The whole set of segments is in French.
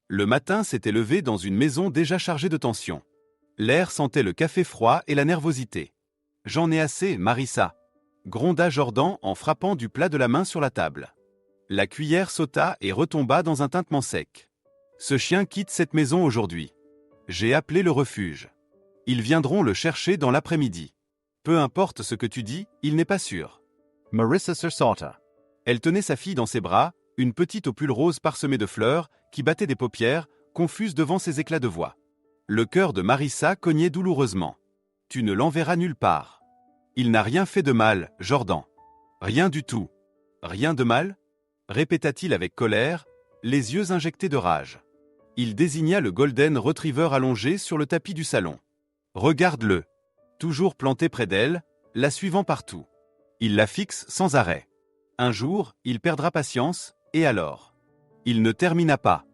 Le matin s'était levé dans une maison déjà chargée de tension. L'air sentait le café froid et la nervosité. « J'en ai assez, Marissa !» gronda Jordan en frappant du plat de la main sur la table. La cuillère sauta et retomba dans un tintement sec. « Ce chien quitte cette maison aujourd'hui. J'ai appelé le refuge. Ils viendront le chercher dans l'après-midi. Peu importe ce que tu dis, il n'est pas sûr. » Marissa sursauta. Elle tenait sa fille dans ses bras, une petite au pull rose parsemé de fleurs, qui battait des paupières, confuse devant ses éclats de voix. Le cœur de Marissa cognait douloureusement. « Tu ne l'enverras nulle part. Il n'a rien fait de mal, Jordan. Rien du tout. Rien de mal ?» répéta-t-il avec colère, les yeux injectés de rage. Il désigna le Golden Retriever allongé sur le tapis du salon. « Regarde-le. » Toujours planté près d'elle, la suivant partout. Il la fixe sans arrêt. Un jour, il perdra patience, et alors? Il ne termina pas.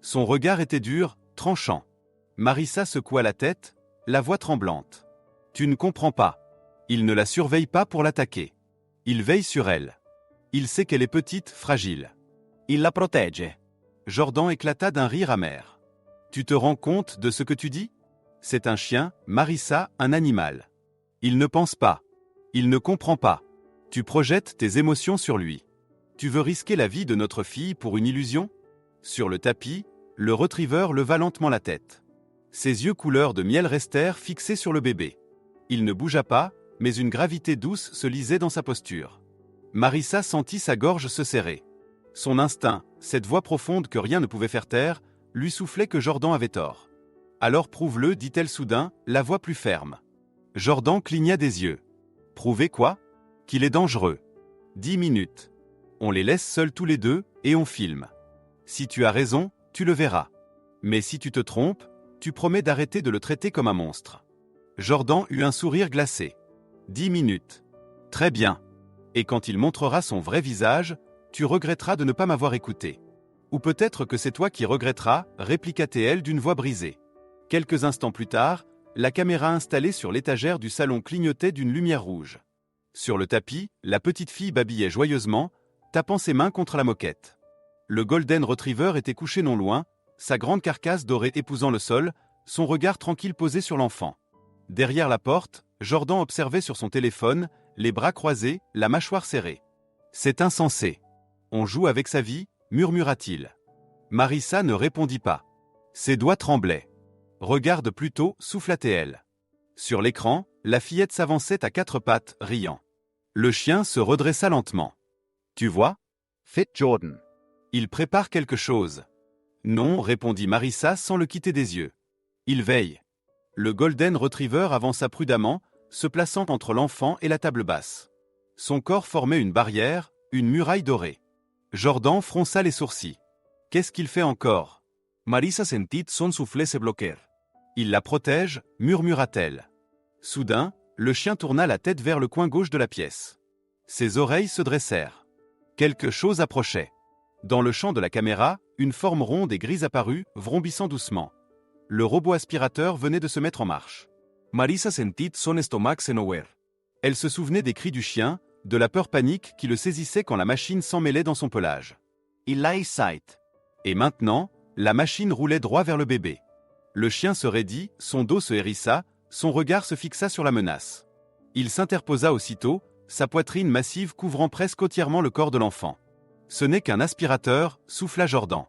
Son regard était dur, tranchant. Marissa secoua la tête, la voix tremblante. « Tu ne comprends pas. Il ne la surveille pas pour l'attaquer. Il veille sur elle. Il sait qu'elle est petite, fragile. Il la protège. » Jordan éclata d'un rire amer. « Tu te rends compte de ce que tu dis? C'est un chien, Marissa, un animal. Il ne pense pas. Il ne comprend pas. Tu projettes tes émotions sur lui. Tu veux risquer la vie de notre fille pour une illusion ?» Sur le tapis, le retriever leva lentement la tête. Ses yeux couleur de miel restèrent fixés sur le bébé. Il ne bougea pas, mais une gravité douce se lisait dans sa posture. Marissa sentit sa gorge se serrer. Son instinct, cette voix profonde que rien ne pouvait faire taire, lui soufflait que Jordan avait tort. « Alors prouve-le, dit-elle soudain, la voix plus ferme. Jordan cligna des yeux. « Prouver quoi ? Qu'il est dangereux. 10 minutes. On les laisse seuls tous les deux, et on filme. Si tu as raison, tu le verras. Mais si tu te trompes, tu promets d'arrêter de le traiter comme un monstre. » Jordan eut un sourire glacé. 10 minutes. Très bien. Et quand il montrera son vrai visage, tu regretteras de ne pas m'avoir écouté. Ou peut-être que c'est toi qui regretteras, répliqua-t-elle d'une voix brisée. Quelques instants plus tard, la caméra installée sur l'étagère du salon clignotait d'une lumière rouge. Sur le tapis, la petite fille babillait joyeusement, tapant ses mains contre la moquette. Le Golden Retriever était couché non loin, sa grande carcasse dorée épousant le sol, son regard tranquille posé sur l'enfant. Derrière la porte, Jordan observait sur son téléphone, les bras croisés, la mâchoire serrée. « C'est insensé. On joue avec sa vie » murmura-t-il. Marissa ne répondit pas. Ses doigts tremblaient. « Regarde plutôt » souffla-t-elle. Sur l'écran, la fillette s'avançait à 4 pattes, riant. Le chien se redressa lentement. « Tu vois ? Fit Jordan. Il prépare quelque chose. »« Non, » répondit Marissa sans le quitter des yeux. « Il veille. » Le Golden Retriever avança prudemment, se plaçant entre l'enfant et la table basse. Son corps formait une barrière, une muraille dorée. Jordan fronça les sourcils. « Qu'est-ce qu'il fait encore ?» Marissa sentit son soufflet se bloquer. « Il la protège » murmura-t-elle. Soudain, le chien tourna la tête vers le coin gauche de la pièce. Ses oreilles se dressèrent. Quelque chose approchait. Dans le champ de la caméra, une forme ronde et grise apparut, vrombissant doucement. Le robot aspirateur venait de se mettre en marche. Marissa sentit son estomac se nouer. Elle se souvenait des cris du chien, de la peur panique qui le saisissait quand la machine s'emmêlait dans son pelage. Il l'a sight. Et maintenant, la machine roulait droit vers le bébé. Le chien se raidit, son dos se hérissa, son regard se fixa sur la menace. Il s'interposa aussitôt, sa poitrine massive couvrant presque entièrement le corps de l'enfant. Ce n'est qu'un aspirateur, souffla Jordan.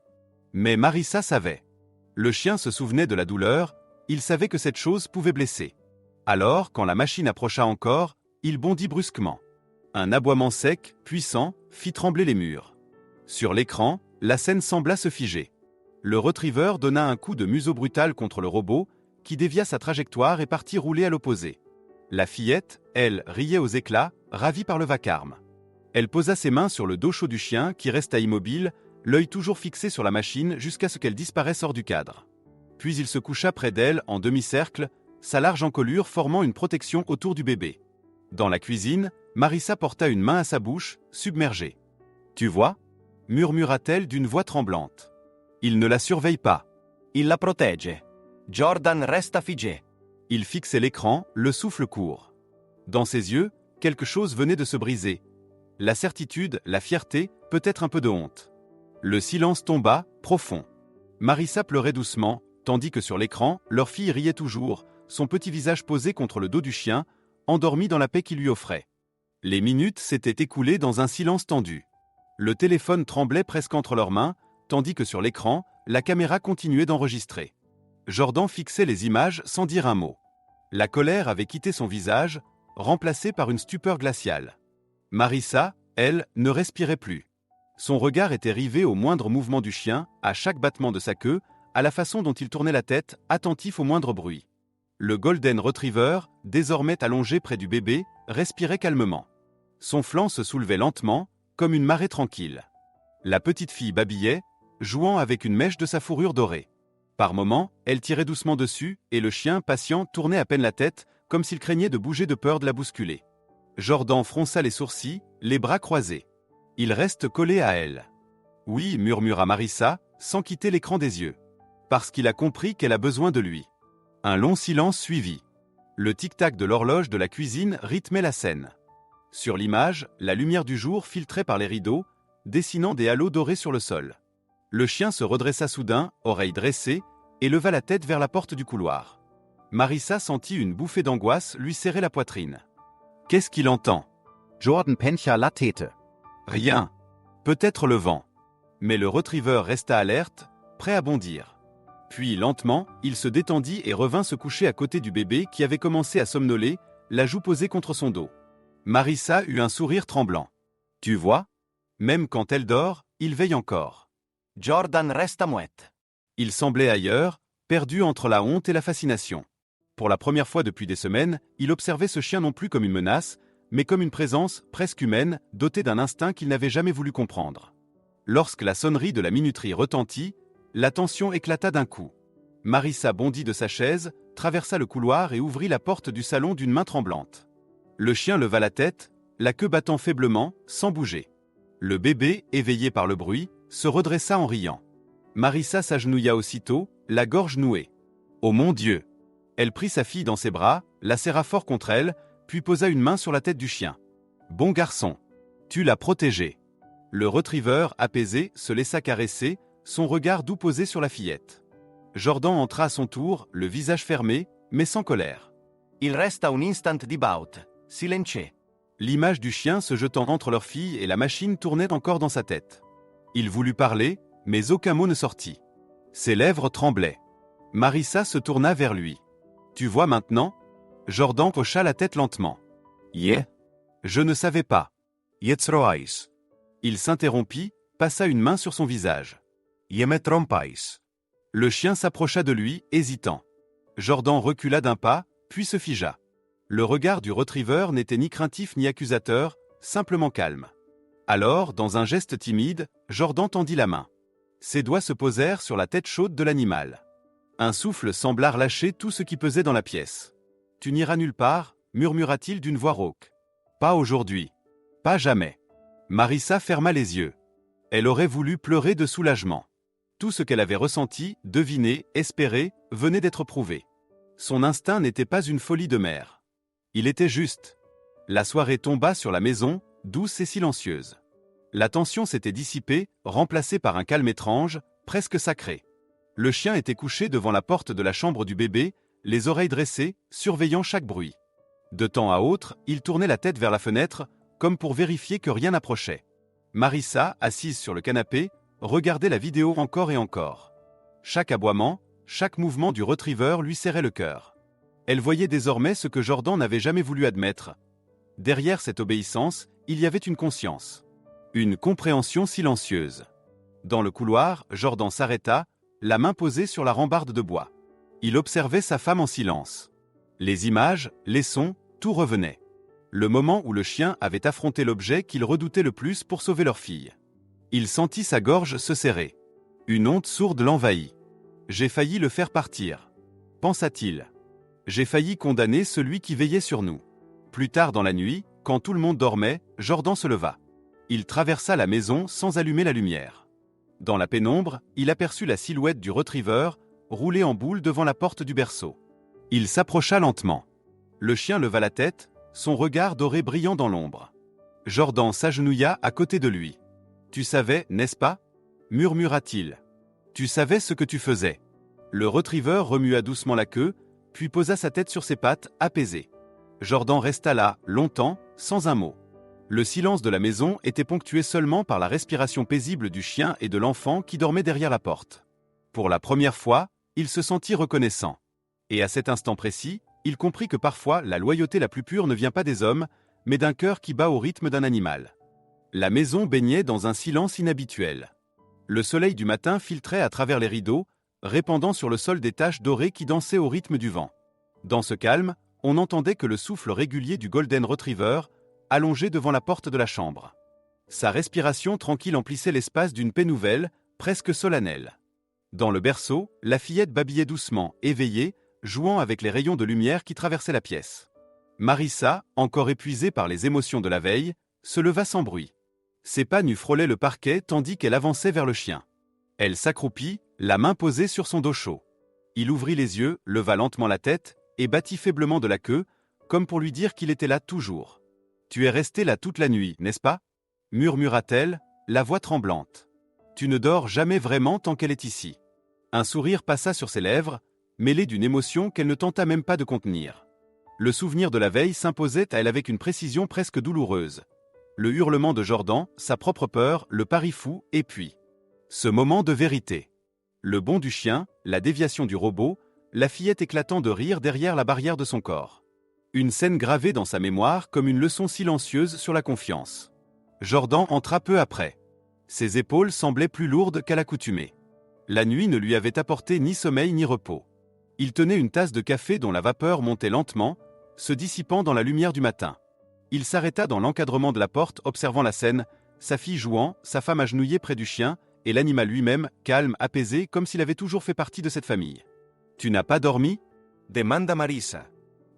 Mais Marissa savait. Le chien se souvenait de la douleur, il savait que cette chose pouvait blesser. Alors, quand la machine approcha encore, il bondit brusquement. Un aboiement sec, puissant, fit trembler les murs. Sur l'écran, la scène sembla se figer. Le retriever donna un coup de museau brutal contre le robot, qui dévia sa trajectoire et partit rouler à l'opposé. La fillette, elle, riait aux éclats, ravie par le vacarme. Elle posa ses mains sur le dos chaud du chien, qui resta immobile, l'œil toujours fixé sur la machine jusqu'à ce qu'elle disparaisse hors du cadre. Puis il se coucha près d'elle en demi-cercle, sa large encolure formant une protection autour du bébé. Dans la cuisine, Marissa porta une main à sa bouche, submergée. « Tu vois » murmura-t-elle d'une voix tremblante. « Il ne la surveille pas. Il la protège. Jordan resta figé. » Il fixait l'écran, le souffle court. Dans ses yeux, quelque chose venait de se briser. La certitude, la fierté, peut-être un peu de honte. Le silence tomba, profond. Marissa pleurait doucement, tandis que sur l'écran, leur fille riait toujours, son petit visage posé contre le dos du chien, endormi dans la paix qu'il lui offrait. Les minutes s'étaient écoulées dans un silence tendu. Le téléphone tremblait presque entre leurs mains, tandis que sur l'écran, la caméra continuait d'enregistrer. Jordan fixait les images sans dire un mot. La colère avait quitté son visage, remplacé par une stupeur glaciale. Marissa, elle, ne respirait plus. Son regard était rivé au moindre mouvement du chien, à chaque battement de sa queue, à la façon dont il tournait la tête, attentif au moindre bruit. Le Golden Retriever, désormais allongé près du bébé, respirait calmement. Son flanc se soulevait lentement, comme une marée tranquille. La petite fille babillait, jouant avec une mèche de sa fourrure dorée. Par moments, elle tirait doucement dessus, et le chien, patient, tournait à peine la tête, comme s'il craignait de bouger de peur de la bousculer. Jordan fronça les sourcils, les bras croisés. Il reste collé à elle. « Oui » murmura Marissa, sans quitter l'écran des yeux. Parce qu'il a compris qu'elle a besoin de lui. Un long silence suivit. Le tic-tac de l'horloge de la cuisine rythmait la scène. Sur l'image, la lumière du jour filtrait par les rideaux, dessinant des halos dorés sur le sol. Le chien se redressa soudain, oreilles dressées, et leva la tête vers la porte du couloir. Marissa sentit une bouffée d'angoisse lui serrer la poitrine. Qu'est-ce qu'il entend? Jordan pencha la tête. Rien. Peut-être le vent. Mais le retriever resta alerte, prêt à bondir. Puis, lentement, il se détendit et revint se coucher à côté du bébé qui avait commencé à somnoler, la joue posée contre son dos. Marissa eut un sourire tremblant. Tu vois? Même quand elle dort, il veille encore. Jordan resta muette. Il semblait ailleurs, perdu entre la honte et la fascination. Pour la première fois depuis des semaines, il observait ce chien non plus comme une menace, mais comme une présence presque humaine, dotée d'un instinct qu'il n'avait jamais voulu comprendre. Lorsque la sonnerie de la minuterie retentit, la tension éclata d'un coup. Marissa bondit de sa chaise, traversa le couloir et ouvrit la porte du salon d'une main tremblante. Le chien leva la tête, la queue battant faiblement, sans bouger. Le bébé, éveillé par le bruit, se redressa en riant. Marissa s'agenouilla aussitôt, la gorge nouée. Oh mon Dieu! Elle prit sa fille dans ses bras, la serra fort contre elle, puis posa une main sur la tête du chien. Bon garçon! Tu l'as protégé. Le retriever, apaisé, se laissa caresser, son regard doux posé sur la fillette. Jordan entra à son tour, le visage fermé, mais sans colère. Il resta un instant dibaut, silencieux. L'image du chien se jetant entre leur fille et la machine tournait encore dans sa tête. Il voulut parler, mais aucun mot ne sortit. Ses lèvres tremblaient. Marissa se tourna vers lui. « Tu vois maintenant ?» Jordan hocha la tête lentement. « Yeah. Je ne savais pas. » Jetzt roais. Il s'interrompit, passa une main sur son visage. « Je me trompais. » Le chien s'approcha de lui, hésitant. Jordan recula d'un pas, puis se figea. Le regard du retriever n'était ni craintif ni accusateur, simplement calme. Alors, dans un geste timide, Jordan tendit la main. Ses doigts se posèrent sur la tête chaude de l'animal. Un souffle sembla relâcher tout ce qui pesait dans la pièce. « Tu n'iras nulle part » murmura-t-il d'une voix rauque. « Pas aujourd'hui. Pas jamais. » Marissa ferma les yeux. Elle aurait voulu pleurer de soulagement. Tout ce qu'elle avait ressenti, deviné, espéré, venait d'être prouvé. Son instinct n'était pas une folie de mère. Il était juste. La soirée tomba sur la maison, douce et silencieuse. La tension s'était dissipée, remplacée par un calme étrange, presque sacré. Le chien était couché devant la porte de la chambre du bébé, les oreilles dressées, surveillant chaque bruit. De temps à autre, il tournait la tête vers la fenêtre, comme pour vérifier que rien n'approchait. Marissa, assise sur le canapé, regardait la vidéo encore et encore. Chaque aboiement, chaque mouvement du retriever lui serrait le cœur. Elle voyait désormais ce que Jordan n'avait jamais voulu admettre. Derrière cette obéissance, il y avait une conscience. Une compréhension silencieuse. Dans le couloir, Jordan s'arrêta, la main posée sur la rambarde de bois. Il observait sa femme en silence. Les images, les sons, tout revenait. Le moment où le chien avait affronté l'objet qu'il redoutait le plus pour sauver leur fille. Il sentit sa gorge se serrer. Une honte sourde l'envahit. « J'ai failli le faire partir », pensa-t-il. « J'ai failli condamner celui qui veillait sur nous. » Plus tard dans la nuit, quand tout le monde dormait, Jordan se leva. Il traversa la maison sans allumer la lumière. Dans la pénombre, il aperçut la silhouette du retriever, roulée en boule devant la porte du berceau. Il s'approcha lentement. Le chien leva la tête, son regard doré brillant dans l'ombre. Jordan s'agenouilla à côté de lui. « Tu savais, n'est-ce pas » murmura-t-il. Tu savais ce que tu faisais. Le retriever remua doucement la queue, puis posa sa tête sur ses pattes, apaisé. Jordan resta là, longtemps, sans un mot. Le silence de la maison était ponctué seulement par la respiration paisible du chien et de l'enfant qui dormait derrière la porte. Pour la première fois, il se sentit reconnaissant. Et à cet instant précis, il comprit que parfois la loyauté la plus pure ne vient pas des hommes, mais d'un cœur qui bat au rythme d'un animal. La maison baignait dans un silence inhabituel. Le soleil du matin filtrait à travers les rideaux, répandant sur le sol des taches dorées qui dansaient au rythme du vent. Dans ce calme, on n'entendait que le souffle régulier du Golden Retriever, allongé devant la porte de la chambre. Sa respiration tranquille emplissait l'espace d'une paix nouvelle, presque solennelle. Dans le berceau, la fillette babillait doucement, éveillée, jouant avec les rayons de lumière qui traversaient la pièce. Marissa, encore épuisée par les émotions de la veille, se leva sans bruit. Ses pas nus frôlaient le parquet tandis qu'elle avançait vers le chien. Elle s'accroupit, la main posée sur son dos chaud. Il ouvrit les yeux, leva lentement la tête et battit faiblement de la queue, comme pour lui dire qu'il était là toujours. « Tu es resté là toute la nuit, n'est-ce pas » murmura-t-elle, la voix tremblante. « Tu ne dors jamais vraiment tant qu'elle est ici. » Un sourire passa sur ses lèvres, mêlé d'une émotion qu'elle ne tenta même pas de contenir. Le souvenir de la veille s'imposait à elle avec une précision presque douloureuse. Le hurlement de Jordan, sa propre peur, le pari fou, et puis ce moment de vérité. Le bond du chien, la déviation du robot, la fillette éclatant de rire derrière la barrière de son corps. Une scène gravée dans sa mémoire comme une leçon silencieuse sur la confiance. Jordan entra peu après. Ses épaules semblaient plus lourdes qu'à l'accoutumée. La nuit ne lui avait apporté ni sommeil ni repos. Il tenait une tasse de café dont la vapeur montait lentement, se dissipant dans la lumière du matin. Il s'arrêta dans l'encadrement de la porte, observant la scène, sa fille jouant, sa femme agenouillée près du chien, et l'animal lui-même, calme, apaisé, comme s'il avait toujours fait partie de cette famille. « Tu n'as pas dormi » demanda Marissa.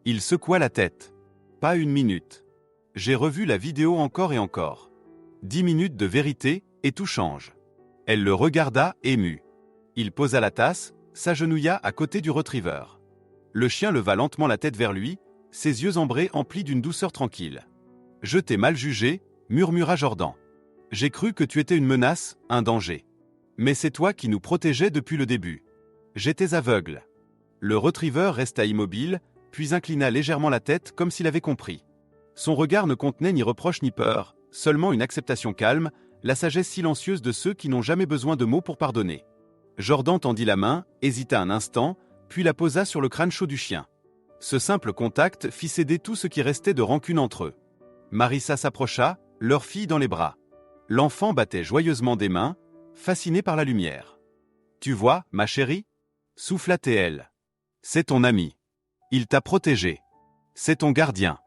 Il secoua la tête. « Pas une minute. J'ai revu la vidéo encore et encore. 10 minutes de vérité, et tout change. » Elle le regarda, émue. Il posa la tasse, s'agenouilla à côté du retriever. Le chien leva lentement la tête vers lui, ses yeux ambrés emplis d'une douceur tranquille. « Je t'ai mal jugé, » murmura Jordan. « J'ai cru que tu étais une menace, un danger. Mais c'est toi qui nous protégeais depuis le début. J'étais aveugle. » Le retriever resta immobile, puis inclina légèrement la tête comme s'il avait compris. Son regard ne contenait ni reproche ni peur, seulement une acceptation calme, la sagesse silencieuse de ceux qui n'ont jamais besoin de mots pour pardonner. Jordan tendit la main, hésita un instant, puis la posa sur le crâne chaud du chien. Ce simple contact fit céder tout ce qui restait de rancune entre eux. Marissa s'approcha, leur fille dans les bras. L'enfant battait joyeusement des mains, fasciné par la lumière. « Tu vois, ma chérie » souffla-t-elle. « C'est ton ami. Il t'a protégé. C'est ton gardien. »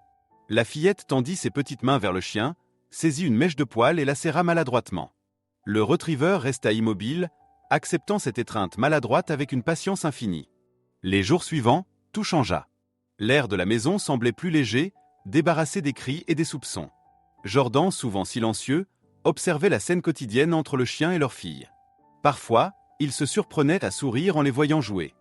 La fillette tendit ses petites mains vers le chien, saisit une mèche de poil et la serra maladroitement. Le retriever resta immobile, acceptant cette étreinte maladroite avec une patience infinie. Les jours suivants, tout changea. L'air de la maison semblait plus léger, débarrassé des cris et des soupçons. Jordan, souvent silencieux, observait la scène quotidienne entre le chien et leur fille. Parfois, il se surprenait à sourire en les voyant jouer.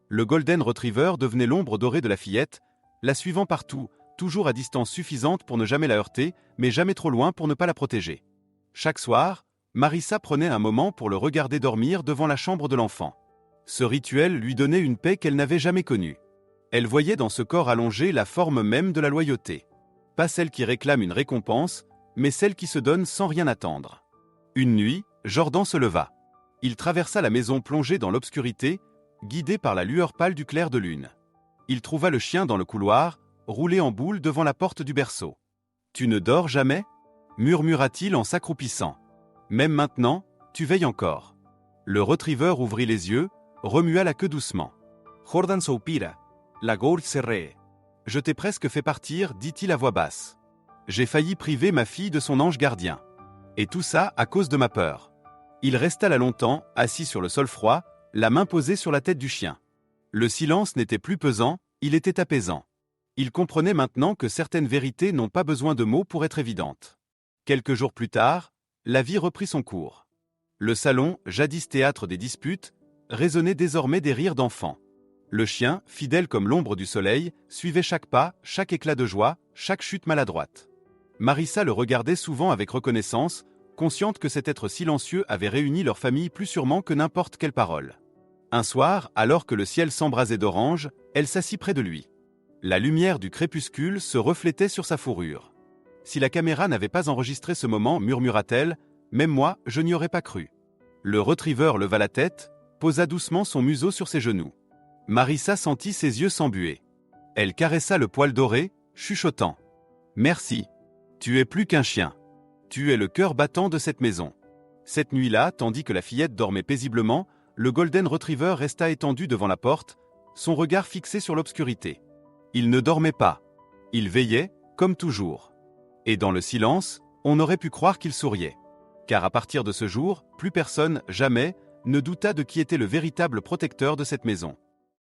Le Golden Retriever devenait l'ombre dorée de la fillette, la suivant partout, toujours à distance suffisante pour ne jamais la heurter, mais jamais trop loin pour ne pas la protéger. Chaque soir, Marissa prenait un moment pour le regarder dormir devant la chambre de l'enfant. Ce rituel lui donnait une paix qu'elle n'avait jamais connue. Elle voyait dans ce corps allongé la forme même de la loyauté. Pas celle qui réclame une récompense, mais celle qui se donne sans rien attendre. Une nuit, Jordan se leva. Il traversa la maison plongée dans l'obscurité, guidé par la lueur pâle du clair de lune. Il trouva le chien dans le couloir, roulé en boule devant la porte du berceau. « Tu ne dors jamais » murmura-t-il en s'accroupissant. « Même maintenant, tu veilles encore. » Le retriever ouvrit les yeux, remua la queue doucement. Jordan soupira, la gorge serrée. « Je t'ai presque fait partir, dit-il à voix basse. J'ai failli priver ma fille de son ange gardien. Et tout ça à cause de ma peur. » Il resta là longtemps, assis sur le sol froid, la main posée sur la tête du chien. Le silence n'était plus pesant, il était apaisant. Il comprenait maintenant que certaines vérités n'ont pas besoin de mots pour être évidentes. Quelques jours plus tard, la vie reprit son cours. Le salon, jadis théâtre des disputes, résonnait désormais des rires d'enfants. Le chien, fidèle comme l'ombre du soleil, suivait chaque pas, chaque éclat de joie, chaque chute maladroite. Marissa le regardait souvent avec reconnaissance, consciente que cet être silencieux avait réuni leur famille plus sûrement que n'importe quelle parole. Un soir, alors que le ciel s'embrasait d'orange, elle s'assit près de lui. La lumière du crépuscule se reflétait sur sa fourrure. « Si la caméra n'avait pas enregistré ce moment, murmura-t-elle, même moi, je n'y aurais pas cru. » Le retriever leva la tête, posa doucement son museau sur ses genoux. Marissa sentit ses yeux s'embuer. Elle caressa le poil doré, chuchotant. « Merci. Tu es plus qu'un chien. Tu es le cœur battant de cette maison. » Cette nuit-là, tandis que la fillette dormait paisiblement, le Golden Retriever resta étendu devant la porte, son regard fixé sur l'obscurité. Il ne dormait pas. Il veillait, comme toujours. Et dans le silence, on aurait pu croire qu'il souriait. Car à partir de ce jour, plus personne, jamais, ne douta de qui était le véritable protecteur de cette maison.